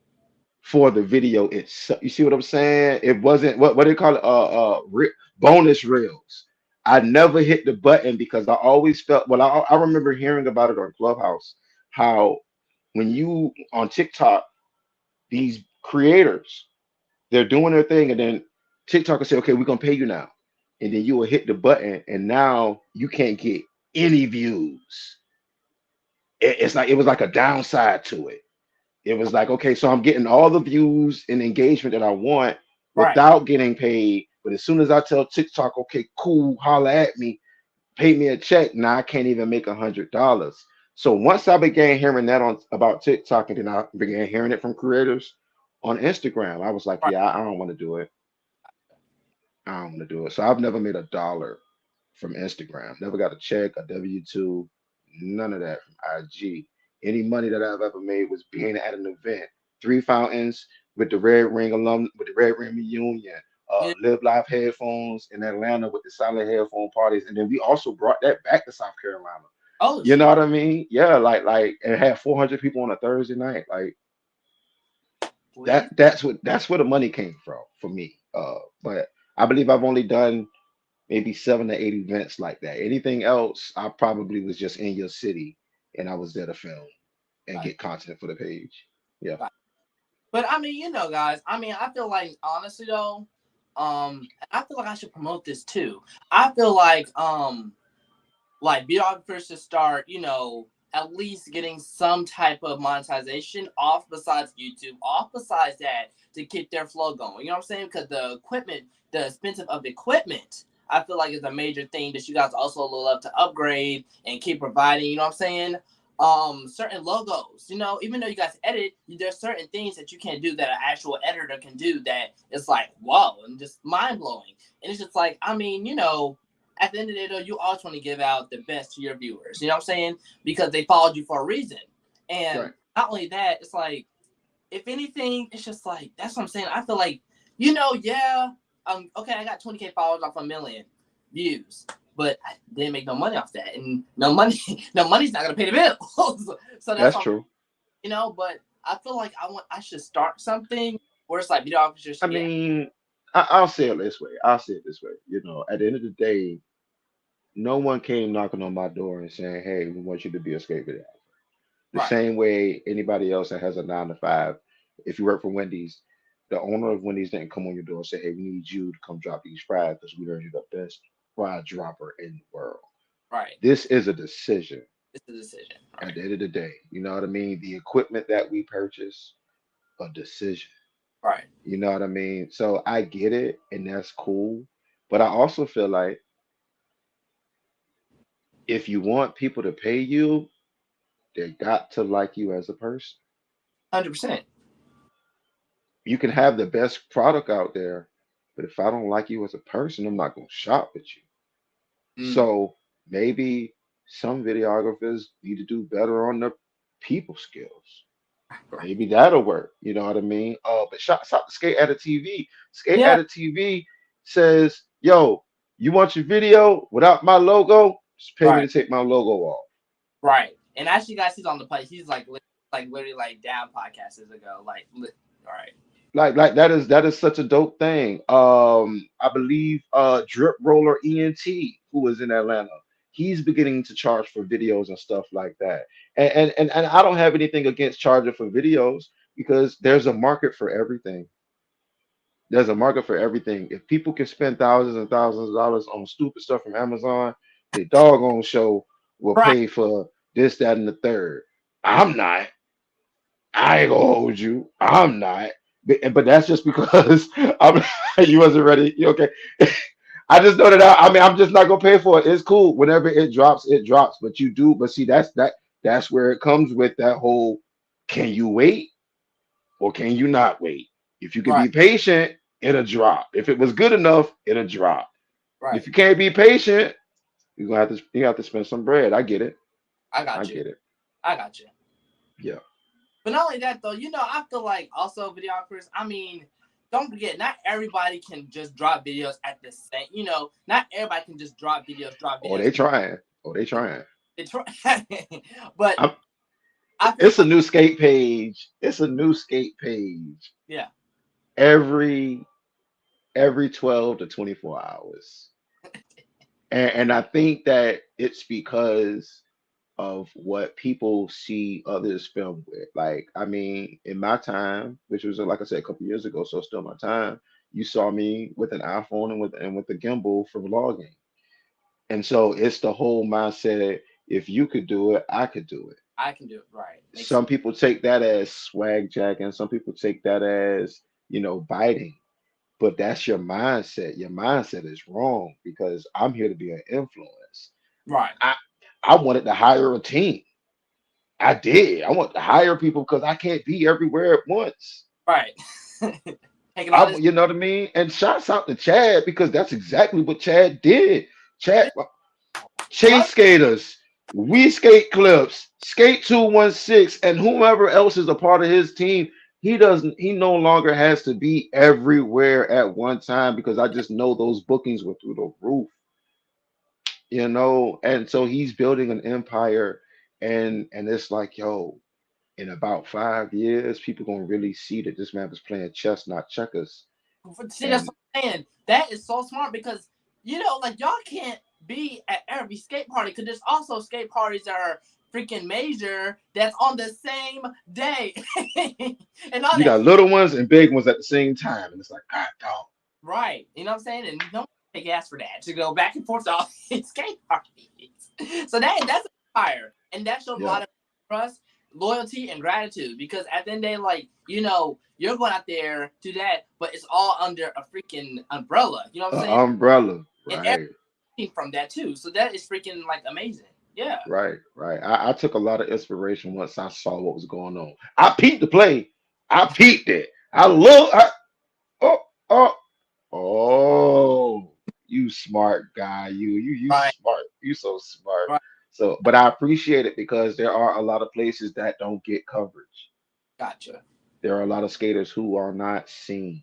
for the video itself. You see what I'm saying? It wasn't what do they call it? Bonus reels. I never hit the button because I always felt well. I remember hearing about it on Clubhouse how when you on TikTok, these creators they're doing their thing, and then TikTok will say, "Okay, we're gonna pay you now," and then you will hit the button, and now you can't get any views. It's like it was like a downside to it. It was like, okay, so I'm getting all the views and engagement that I want right. without getting paid. But as soon as I tell TikTok, okay, cool, holla at me, pay me a check, now I can't even make $100. So once I began hearing that on about TikTok, and then I began hearing it from creators on Instagram, I was like, Right. yeah, I don't want to do it. I don't want to do it. So I've never made a dollar from Instagram. Never got a check, a W-2, none of that from IG. Any money that I've ever made was being at an event. Three Fountains with the with the Red Ring reunion. Yeah. Live Live headphones in Atlanta with the silent headphone parties, and then we also brought that back to South Carolina. Oh You shit. know what I mean? Yeah, like and had 400 people on a Thursday night. Like Please. that's where the money came from for me. But I believe I've only done maybe 7 to 8 events like that. Anything else, I probably was just in your city and I was there to film and Right. get content for the page. Yeah, Right. But I mean, guys. I mean, I feel like honestly though, I feel like I should promote this too. I feel like videographers should start. at least getting some type of monetization off besides YouTube, off besides that to keep their flow going. You know what I'm saying? Because the equipment, the expensive of the equipment, I feel like is a major thing that you guys also love to upgrade and keep providing. You know what I'm saying? Certain logos, even though you guys edit, there's certain things that you can't do that an actual editor can do that it's like wow and just mind blowing. And it's just like, I mean, at the end of the day, though, you always want to give out the best to your viewers. You know what I'm saying? Because they followed you for a reason. And Right. not only that, it's like, if anything, it's just like, that's what I'm saying. I feel like, yeah, okay, I got 20K followers off a million views, but I didn't make no money off that, and no money, no money's not gonna pay the bills. So that's That's what true. But I feel like I should start something where it's like videographers I should get mean, I'll say it this way. I'll say it this way. At the end of the day, no one came knocking on my door and saying, "Hey, we want you to be a skate video." The right, same way anybody else that has a 9 to 5, if you work for Wendy's, the owner of Wendy's didn't come on your door and say, "Hey, we need you to come drop these fries because we heard you're the best fry dropper in the world." right. This is a decision It's a decision. at Right, the end of the day. You know what I mean? The equipment that we purchase, a decision. right. You know what I mean? So I get it, and that's cool. But I also feel like if you want people to pay you, they got to like you as a person. 100%. You can have the best product out there, but if I don't like you as a person, I'm not going to shop with you. Mm, So maybe some videographers need to do better on their people skills. right. Maybe that'll work. You know what I mean? But shots out to Skate Edit TV. Skate Yeah, Edit TV says, "Yo, you want your video without my logo? Just pay me right. to take my logo off." Right. And actually, guys, he's on the play. He's like literally like down podcasts ago. All right. Like that is such a dope thing. I believe Drip Roller ENT, who was in Atlanta, he's beginning to charge for videos and stuff like that. And I don't have anything against charging for videos because there's a market for everything. There's a market for everything. If people can spend thousands and thousands of dollars on stupid stuff from Amazon, the doggone show will Right. pay for this, that, and the third. I'm not. I ain't gonna hold you. I'm not. But that's just because you wasn't ready. You okay? I just know that I mean I'm just not gonna pay for it. It's cool. Whenever it drops, it drops. But you do. But see, that's where it comes with that whole. Can you wait or can you not wait? If you can Right. be patient, it'll drop. If it was good enough, it'll drop. Right. If you can't be patient, you have to spend some bread. I get it. I I got you. get it. I got you. Yeah. But not only that, though, I feel like also videographers, I mean, don't forget, not everybody can just drop videos at the same, not everybody can just drop Oh, videos. they trying. Oh, they trying. They try, but I'm, I feel it's a like, new skate page. It's a new skate page yeah, every 12 to 24 hours. And I think that it's because of what people see others film with. Like, I mean, in my time, which was like I said a couple years ago, so still my time, you saw me with an iPhone and with the gimbal for vlogging. And so it's the whole mindset. If you could do it, I could do it. I can do it. Right. Makes sense. Some people take that as swag jacking. Some people take that as, biting. But that's your mindset. Your mindset is wrong because I'm here to be an influence. Right. I I wanted to hire a team. I did. I want to hire people because I can't be everywhere at once. Right. Taking all this. You know what I mean? And shouts out to Chad because that's exactly what Chad did. Chad Right. Chase Skaters, We Skate Clips, Skate 216, and whomever else is a part of his team. He no longer has to be everywhere at one time because I just know those bookings were through the roof, and so he's building an empire, and it's like, yo, in about 5 years, people gonna really see that this man was playing chess, not checkers. See, that's And what I'm saying. That is so smart because like y'all can't be at every skate party because there's also skate parties that are freaking major that's on the same day, and all you that. got little ones and big ones at the same time, and it's like, ah, dog. Right. You know what I'm saying? And no one take gas for that to go back and forth to all these skate parties. So that's a fire. and that shows a Yeah. lot of trust, loyalty, and gratitude. Because at the end of the day, like, you know, you're going out there to that, but it's all under a freaking umbrella. You know what I'm saying? Umbrella. And Right. everything from that too. So that is freaking like amazing. Yeah. Right. Right. I took a lot of inspiration once I saw what was going on. I peeped the play. I peeped it. I look. Oh, oh, oh, you smart guy. You Right. smart. You so smart. Right. So, but I appreciate it because there are a lot of places that don't get coverage. Gotcha. There are a lot of skaters who are not seen.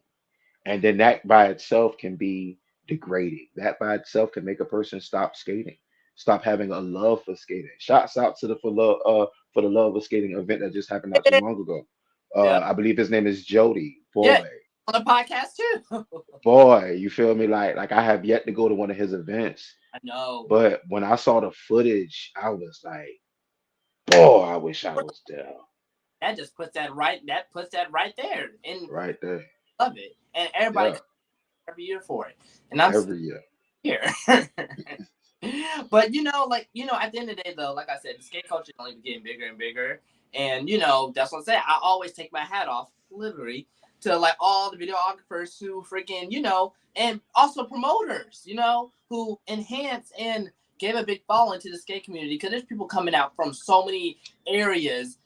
And then that by itself can be degrading. That by itself can make a person stop skating, stop having a love for skating. Shouts out to the for the love of skating event that just happened not too Yeah. long ago. Yeah. I believe his name is Jody. Yeah. Boy, On the podcast too. boy, you feel me? Like I have yet to go to one of his events, I know. but when I saw the footage, I was like, boy, I wish I was there That just puts that right. That puts that right there, and right there. love it. And everybody Yeah, comes every year for it, and I'm still every year. here. But like at the end of the day, though, like I said, the skate culture is only getting bigger and bigger, and that's what I'm saying. I always take my hat off, literally, to like all the videographers who freaking and also promoters, who enhance and gave a big following to the skate community because there's people coming out from so many areas,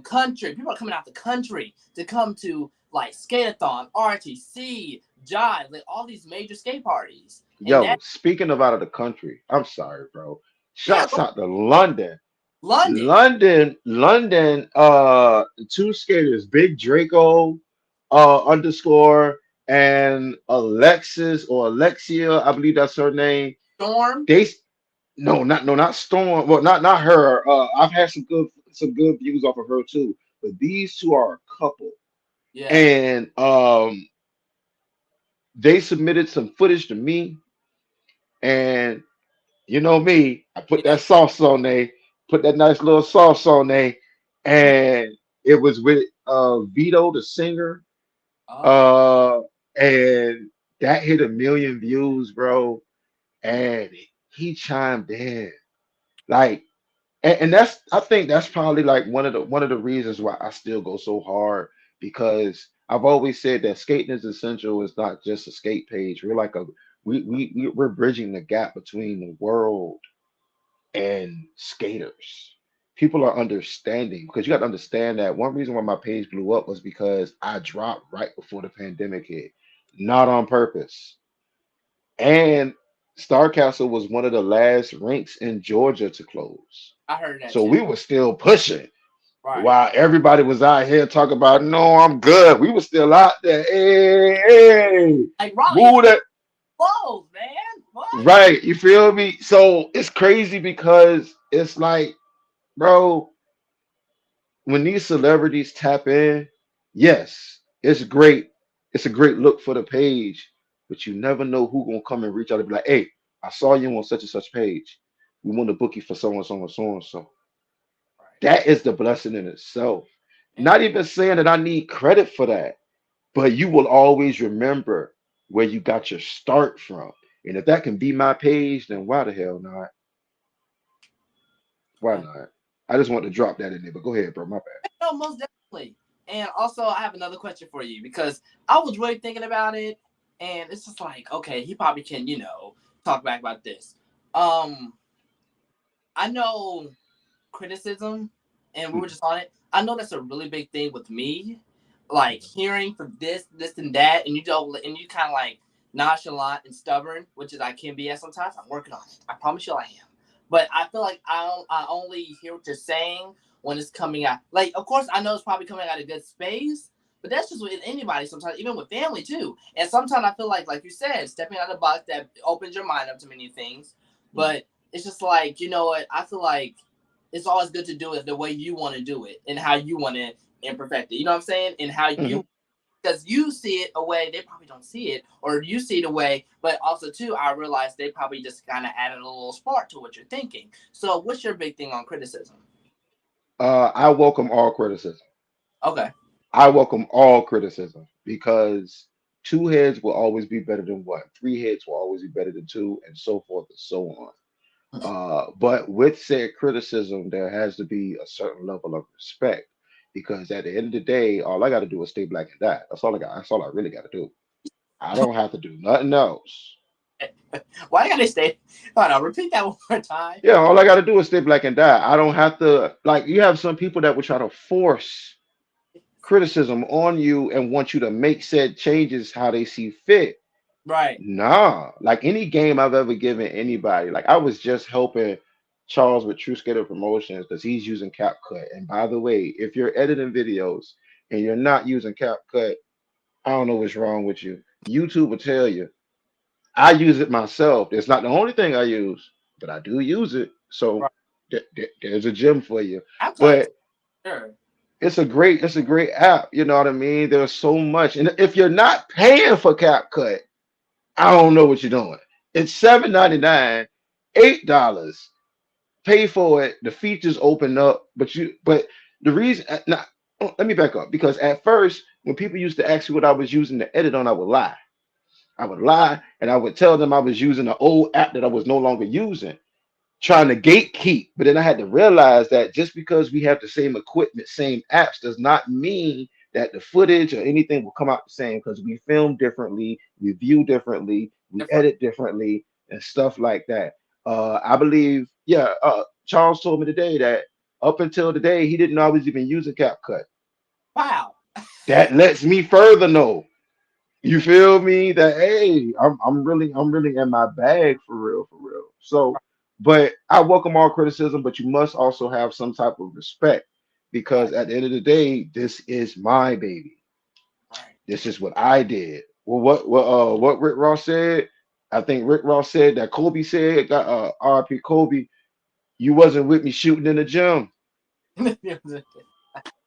country. People are coming out the country to come to like Skateathon, RTC, Jive, like all these major skate parties, and Yo, that speaking of out of the country, I'm sorry, bro. yeah, Shouts out to London. London. London, the two skaters, Big Draco, underscore, and Alexis or Alexia, I believe that's her name. Storm. They not Storm. Well, not her. I've had some good views off of her too. But these two are a couple. Yeah. And they submitted some footage to me, and you know me, I put Yeah. that sauce on there, put that nice little sauce on there, and it was with Vito, the singer, Oh. uh, and that hit 1 million views, bro. And he chimed in, like, and that's I think that's probably like one of the reasons why I still go so hard because I've always said that skating is essential is not just a skate page. We're like a we're bridging the gap between the world and skaters. People are understanding because you got to understand that one reason why my page blew up was because I dropped right before the pandemic hit, not on purpose. And Starcastle was one of the last rinks in Georgia to close. I heard that So too. we were still pushing Right. while everybody was out here talking about, no, I'm good. We were still out there. Hey, hey, Like Raleigh is move that. closed, man. What? Right. You feel me? So it's crazy because it's like, bro, when these celebrities tap in, yes, it's great. It's a great look for the page, but you never know who gonna come and reach out and be like, "Hey, I saw you on such and such page. We want to book you for so and so and so and so." Right. That is the blessing in itself. Yeah. Not even saying that I need credit for that, but you will always remember where you got your start from. And if that can be my page, then why the hell not? Why I not? I just want to drop that in there, but go ahead, bro. My bad. know most definitely. And also, I have another question for you because I was really thinking about it, and it's just like, okay, he probably can, talk back about this. Um, I know criticism, and we were Mhm. just on it. I know that's a really big thing with me, like hearing from this, and that, and you don't, and you kind of like nonchalant and stubborn, which is I can be at sometimes. I'm working on it. I promise you, I am. But I feel like I only hear what you're saying when it's coming out. Like, of course, I know it's probably coming out of good space, but that's just with anybody. Sometimes, even with family too. And sometimes I feel like you said, stepping out of the box that opens your mind up to many things. Mhm. But it's just like what I feel like it's always good to do it the way you want to do it and how you want to and perfect it. You know what I'm saying? And how you Mhm. because you see it a way they probably don't see it, or you see it a way, but also too, I realize they probably just kind of added a little spark to what you're thinking. So, what's your big thing on criticism? I welcome all criticism. Okay, I welcome all criticism because two heads will always be better than one. Three heads will always be better than two, and so forth and so on. But with said criticism, there has to be a certain level of respect because at the end of the day, all I got to do is stay black and die. That's all I got. That's all I really got to do. I don't have to do nothing else. Why gotta stay? Hold on, repeat that one more time. Yeah, all I got to do is stay black and die. I don't have to, like, you have some people that would try to force criticism on you and want you to make said changes how they see fit. Right. Nah, like any game I've ever given anybody, like I was just helping Charles with True Skater Promotions because he's using CapCut. And by the way, if you're editing videos and you're not using CapCut, I don't know what's wrong with you. YouTube will tell you. I use it myself. It's not the only thing I use, but I do use it. So Right. there's a gem for you. I'm cut. But Sure. it's a great app. You know what I mean? There's so much, and if you're not paying for CapCut, I don't know what you're doing. It's $7.99, $8. Pay for it. The features open up, but the reason now let me back up because at first when people used to ask me what I was using to edit on, I would lie. I would lie and I would tell them I was using an old app that I was no longer using, trying to gatekeep. But then I had to realize that just because we have the same equipment, same apps, does not mean that the footage or anything will come out the same because we film differently, we view differently, we Different. edit differently, and stuff like that. I believe, yeah, Charles told me today that up until today, he didn't know I was even using CapCut. Wow. That lets me further know. You feel me? That hey, I'm really in my bag for real, for real. So, but I welcome all criticism, but you must also have some type of respect Right. because at the end of the day, this is my baby. Right. This is what I did. Well, what Rick Ross said, I think Rick Ross said that Kobe said, RP Kobe, you wasn't with me shooting in the gym.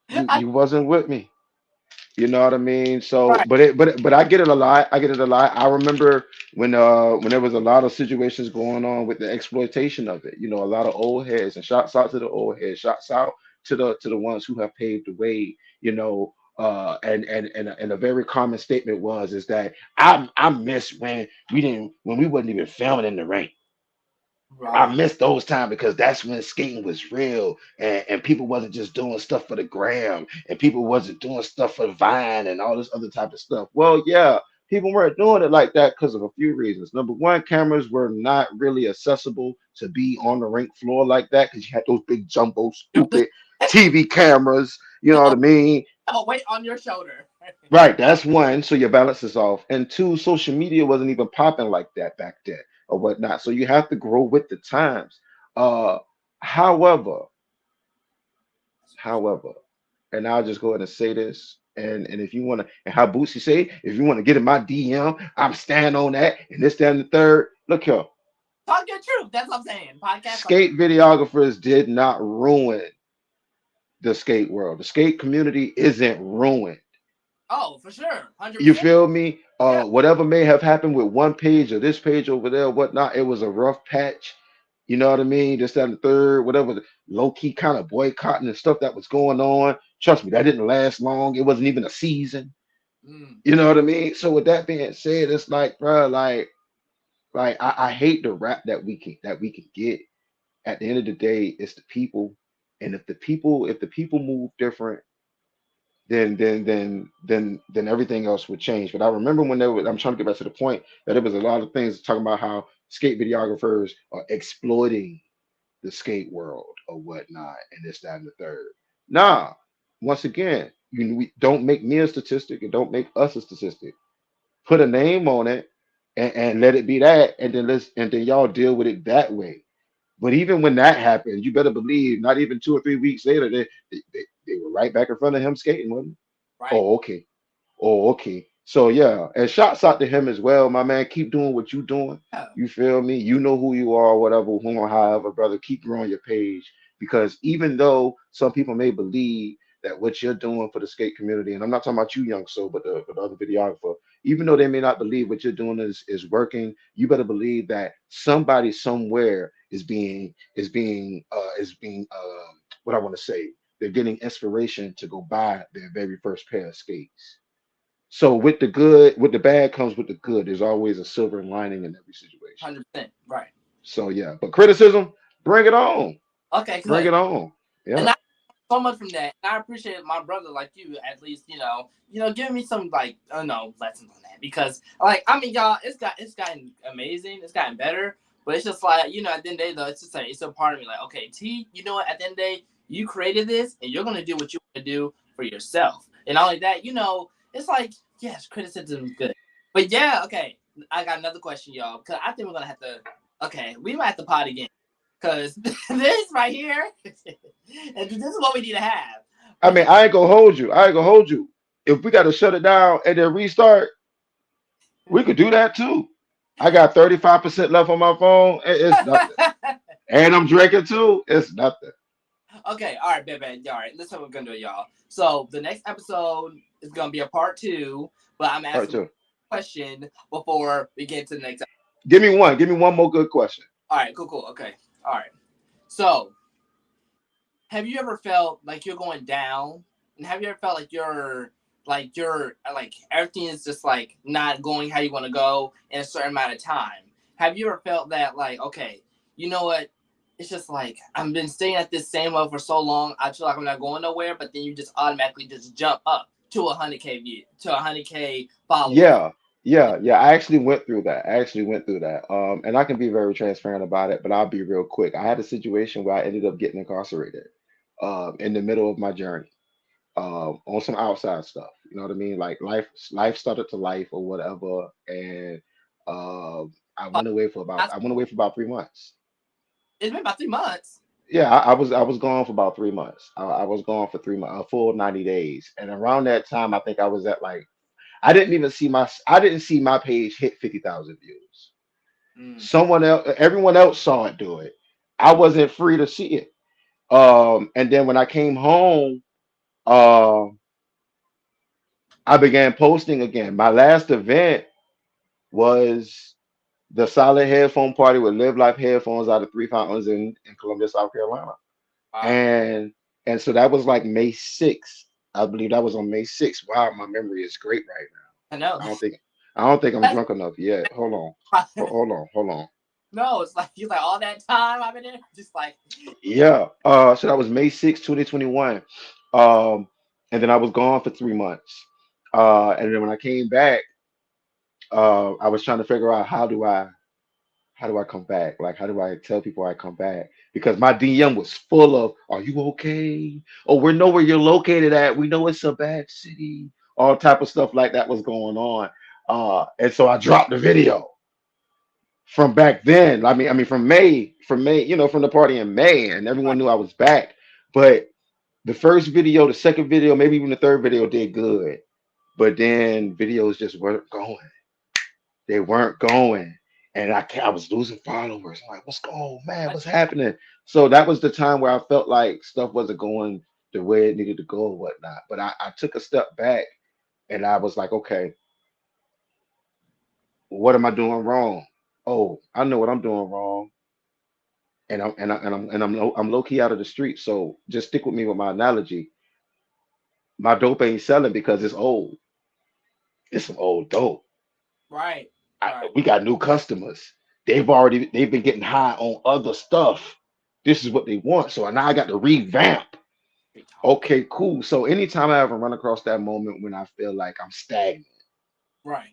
I, You wasn't with me. You know what I mean? So, right. but I get it a lot. I get it a lot. I remember when there was a lot of situations going on with the exploitation of it. You know, a lot of old heads and shouts out to the old heads. Shouts out to the ones who have paved the way. You know, and a very common statement was is that I miss when we wasn't even filming in the rain. I Right. miss those times because that's when skating was real and people wasn't just doing stuff for the gram and people wasn't doing stuff for Vine and all this other type of stuff. Well, yeah, people weren't doing it like that because of a few reasons. Number one, cameras were not really accessible to be on the rink floor like that because you had those big jumbo stupid TV cameras. You know what I Oh, mean? oh, weight on your shoulder. Right, that's one. So your balance is off. And two, social media wasn't even popping like that back then or whatnot. So you have to grow with the times. Uh, however, however, and I'll just go ahead and say this. And if you want to, and how Boosie say, if you want to get in my DM, I'm stand on that. And this, that, and the third. Look here, Talk your truth. That's what I'm saying. Podcast. skate videographers did not ruin the skate world. The skate community isn't ruined. Oh, for sure. You 100%. feel me? Yeah. Whatever may have happened with one page or this page over there, whatnot, it was a rough patch. You know what I mean? This, that, and the third, whatever, the low key kind of boycotting and stuff that was going on. Trust me, that didn't last long. It wasn't even a season. Mm. You know what I mean? So with that being said, it's like, bro, like I hate the rap that we can get. At the end of the day, it's the people, and if the people move different then everything else would change. But I remember when there was, I'm trying to get back to the point that there was a lot of things talking about how skate videographers are exploiting the skate world or whatnot, and this, that, and the third. Nah, once again, we don't make me a statistic and don't make us a statistic. Put a name on it and let it be that, and then y'all deal with it that way. But even when that happened, you better believe not even 2 or 3 weeks later, they were right back in front of him skating, wasn't it? Right. Oh, okay. Oh, okay. So yeah, and shouts out to him as well, my man. Keep doing what you doing. Yeah. You feel me? You know who you are, whatever, whom or however, brother. Keep growing your page because even though some people may believe that what you're doing for the skate community, and I'm not talking about you, young soul, but the other videographer, even though they may not believe what you're doing is working, you better believe that somebody somewhere is being what I want to say. They're getting inspiration to go buy their very first pair of skates. So with the good, with the bad comes with the good. There's always a silver lining in every situation. 100%. Right. So yeah, but criticism, bring it on. Okay, Bring good. it on. And Yeah. I so much from that. And I appreciate my brother like you at least, giving me some like lessons on that because like I mean y'all, it's gotten amazing, it's gotten better, but it's just like at the end of the day though, it's just like it's a part of me like okay T, you know what? At the end of the day, you created this and you're gonna do what you want to do for yourself. And not only that, it's like yes, criticism is good, but yeah, okay. I got another question, y'all, because I think we're gonna have to. Okay, we might have to pod again because this right here, and this is what we need to have. I But mean, yeah, I ain't gonna hold you. I ain't gonna hold you. If we gotta shut it down and then restart, we could do that too. I got 35% left on my phone. It's nothing. And I'm drinking too. It's nothing. okay, all right, baby, all right. Let's see what we're gonna do, y'all. So the next episode is gonna be a part two, but I'm Part asking two. a question before we get to the next. Give me one. Give me one more good question. All right, cool, cool. Okay, all right. So have you ever felt like you're going down, and have you ever felt like you're like everything is just like not going how you want to go in a certain amount of time? Have you ever felt that like okay, you know what, it's just like I've been staying at this same level for so long, I feel like I'm not going nowhere, but then you just automatically just jump up to 100K view to 100K followers. Yeah, yeah. I actually went through that. I actually went through that. And I can be very transparent about it, but I'll be real quick. I had a situation where I ended up getting incarcerated in the middle of my journey on some outside stuff. You know what I mean? Like life started to life or whatever, and I Uh, went away for about that's, I went away for about 3 months. it's been about 3 months. Yeah, I was gone for about 3 months. I was gone for 3 months, a full 90 days, and around that time, I think I was at like I didn't see my page hit 50,000 views. Mm. Everyone else saw it do it. I wasn't free to see it. And then when I came home, um, I began posting again. My last event was the Solid Headphone Party with Live Life Headphones out of Three Fountains in Columbia, South Carolina. Wow, And and so that was like May 6th. I believe that was on May 6th. Wow, my memory is great right I know. now. I don't think I'm That's drunk enough yet. Hold on. Hold on. no, it's like you like all that time I've been there, just like Yeah. So that was May 6th, 2021. Um, and then I was gone for 3 months. And then when I came back, I was trying to figure out how do I come back? Like, how do I tell people I come back? Because my DM was full of, "Are you okay? Oh, we know where you're located at. We know it's a bad city." All type of stuff like that was going on. And so I dropped the video from back then. I mean, from May, from the party in May, and everyone right, knew I was back. But the first video, the second video, maybe even the third video did good. But then videos just weren't going. They weren't going. And I was losing followers. I'm like, what's going on, man? What's happening? So that was the time where I felt like stuff wasn't going the way it needed to go or whatnot. But I took a step back and I was like, okay, what am I doing wrong? Oh, I know what I'm doing wrong. And I'm low key out of the street. So just stick with me with my analogy. My dope ain't selling because it's old. It's some old dope. right, right. We got new customers. They've been getting high on other stuff. This is what they want. So now I got to revamp. Big talk. Okay, cool. So anytime I ever run across that moment when I feel like I'm stagnant, Right,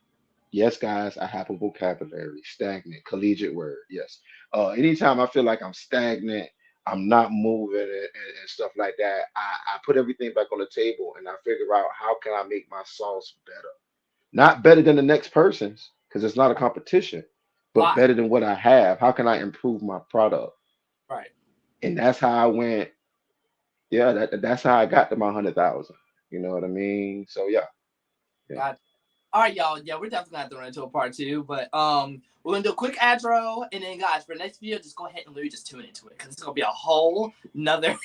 yes, guys, I have a vocabulary. Stagnant, collegiate word. Yes. Anytime I feel like I'm stagnant, I'm not moving and stuff like that, I put everything back on the table and I figure out how can I make my sauce better. Not better than the next person's, because it's not a competition, but lot, better than what I have. How can I improve my product? right. And that's how I went. Yeah, that's how I got to my 100,000. You know what I mean? So yeah, yeah. God. All right, y'all. Yeah, we're definitely gonna have to run into a part two, but we're gonna do a quick outro, and then guys, for the next video, just go ahead and literally just tune into it because it's gonna be a whole another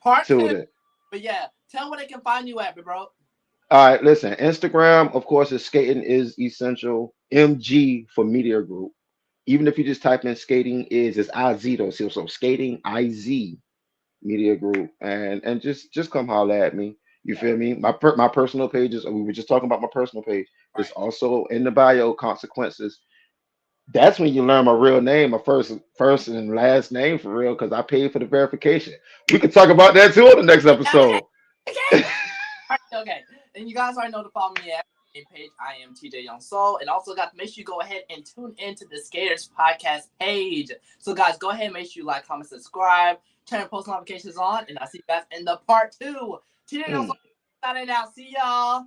part two. Tune it. But yeah, tell them where they can find you at, bro. All right, listen. Instagram, of course, is skating is essential. MG for Media Group. Even if you just type in skating is, it's IZ though. So skating IZ Media Group, and just come holler at me. You Yeah, feel me? My personal pages. We were just talking about my personal page. It's right. also in the bio. Consequences. That's when you learn my real name, my first and last name for real, because I paid for the verification. We could talk about that too on the next Okay, episode. okay, okay. And you guys already know to follow me at my page. I am TJ Young Soul, and also got to make sure you go ahead and tune into the Skaters Podcast page. So guys, go ahead and make sure you like, comment, subscribe, turn your post notifications on, and I'll see you guys in the part 2. TJ Young Mm. Soul signing out. See y'all.